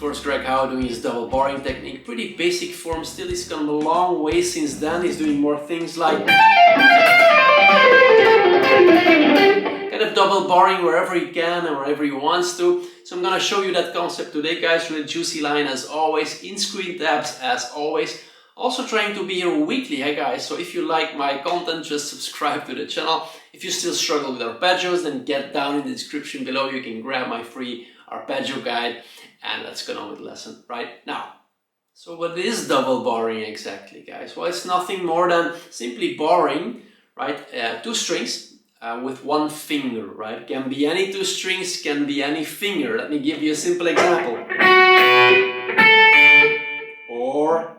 course, Greg Howe doing his double barring technique. Pretty basic form, still he's come a long way since then. He's doing more things like kind of double barring wherever he can and wherever he wants to. So I'm gonna show you that concept today, guys. Really juicy line as always, in screen tabs as always. Also trying to be here weekly, hey guys, so if you like my content, just subscribe to the channel. If you still struggle with arpeggios, then get down in the description below. You can grab my free arpeggio guide, and let's get on with the lesson right now. So what is double barring exactly, guys? Well, it's nothing more than simply barring, right, two strings with one finger, right? Can be any two strings, can be any finger. Let me give you a simple example. Or,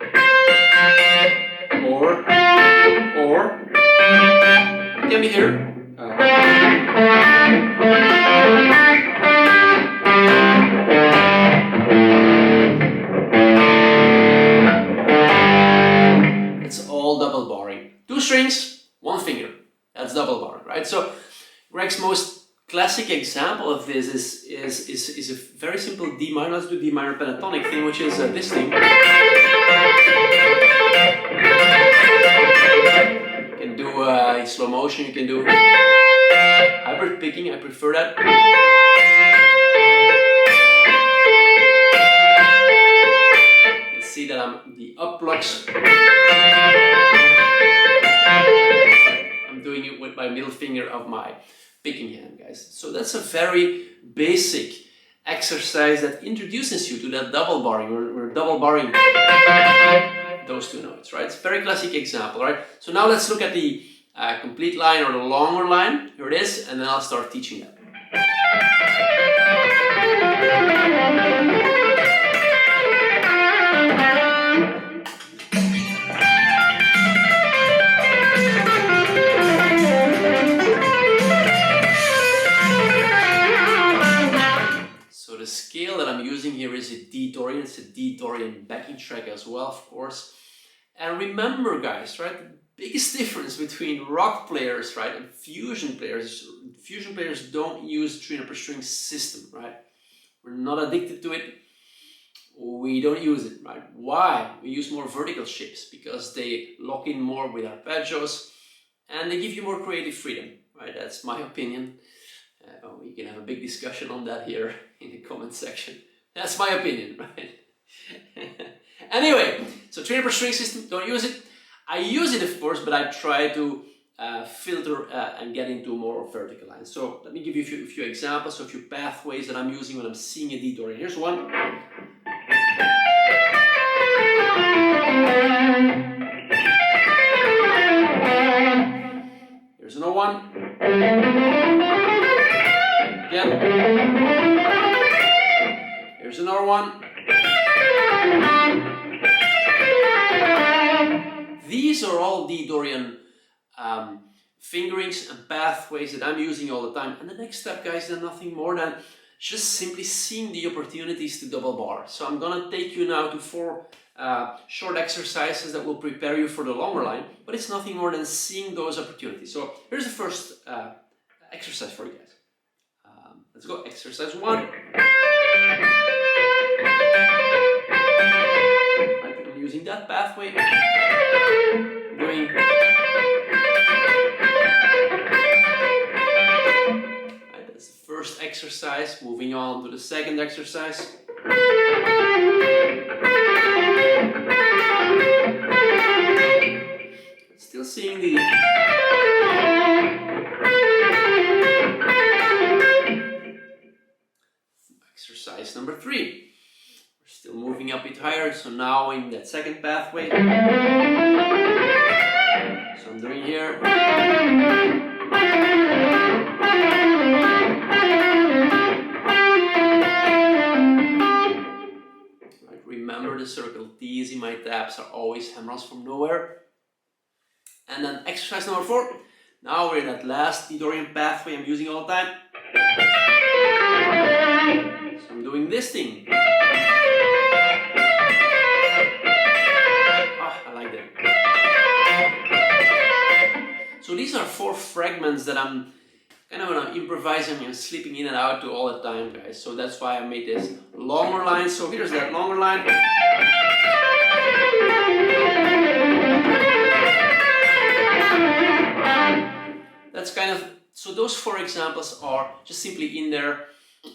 it can be here. It's all double barring. Two strings, one finger. That's double barring, right? So Greg's most classic example of this is a very simple D minor. Let's do D minor pentatonic thing, which is this thing. You can do in slow motion. You can do hybrid picking. I prefer that. You can see that I'm the up plucks. I'm doing it with my middle finger of my picking hand, guys. So that's a very basic exercise that introduces you to that double barring. We're double barring those two notes, right? It's a very classic example, right? So now let's look at the complete line or the longer line. Here it is, and then I'll start teaching that. The scale that I'm using here is a D Dorian. It's a D Dorian backing track as well, of course. And remember, guys, right? The biggest difference between rock players, right, and fusion players don't use 300 per string system, right? We're not addicted to it. We don't use it, right? Why? We use more vertical shapes because they lock in more with arpeggios and they give you more creative freedom, right? That's my opinion. We can have a big discussion on that here in the comment section. That's my opinion, right? Anyway, so 300 per string system, don't use it. I use it, of course, but I try to filter and get into more vertical lines. So let me give you a few examples, a few pathways that I'm using when I'm singing a D Dorian. Here's one. Here's another one. Again. Here's another one. These are all D Dorian fingerings and pathways that I'm using all the time. And the next step, guys, is nothing more than just simply seeing the opportunities to double bar. So I'm gonna take you now to 4 short exercises that will prepare you for the longer line, but it's nothing more than seeing those opportunities. So here's the first exercise for you guys. Let's go, exercise 1. Right, I'm using that pathway. Doing right, that's the first exercise. Moving on to the second exercise. Still seeing the exercise number 3. We're still moving a bit higher, so now in that second pathway. So I'm doing here. Right, remember the circle T's in my tabs are always hammer-ons from nowhere. And then exercise number 4. Now we're in that last D Dorian pathway I'm using all the time. So I'm doing this thing. I like that. So these are 4 fragments that I'm kind of when I'm improvising, I'm slipping in and out to all the time, guys. So that's why I made this longer line. So here's that longer line. That's kind of, so those 4 examples are just simply in there,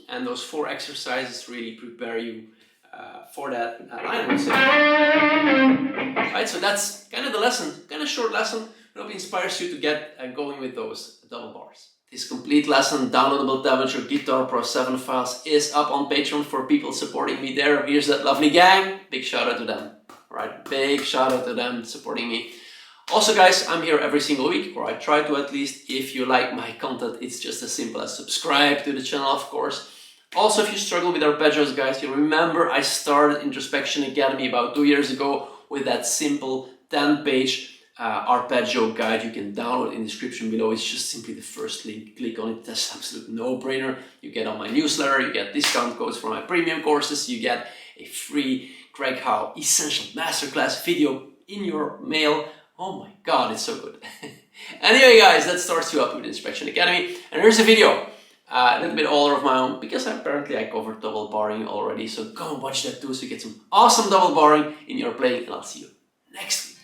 and those 4 exercises really prepare you for that line, I would say. Right, so that's kind of the lesson, kind of short lesson. I hope it inspires you to get going with those double bars. This complete lesson, downloadable tablature Guitar Pro 7 files, is up on Patreon for people supporting me there. Here's that lovely gang. Big shout out to them. Right, big shout out to them supporting me. Also guys, I'm here every single week, or I try to at least. If you like my content, it's just as simple as subscribe to the channel, of course. Also, if you struggle with arpeggios, guys, you remember I started Introspection Academy about 2 years ago with that simple 10-page arpeggio guide you can download in the description below. It's just simply the first link. Click on it. That's an absolute no-brainer. You get on my newsletter, you get discount codes for my premium courses, you get a free Greg Howe Essential Masterclass video in your mail. Oh my god, it's so good. Anyway guys, that starts you up with Introspection Academy. And here's a video, a little bit older of my own, because apparently I covered double barring already. So go and watch that too, so you get some awesome double barring in your playing, and I'll see you next week.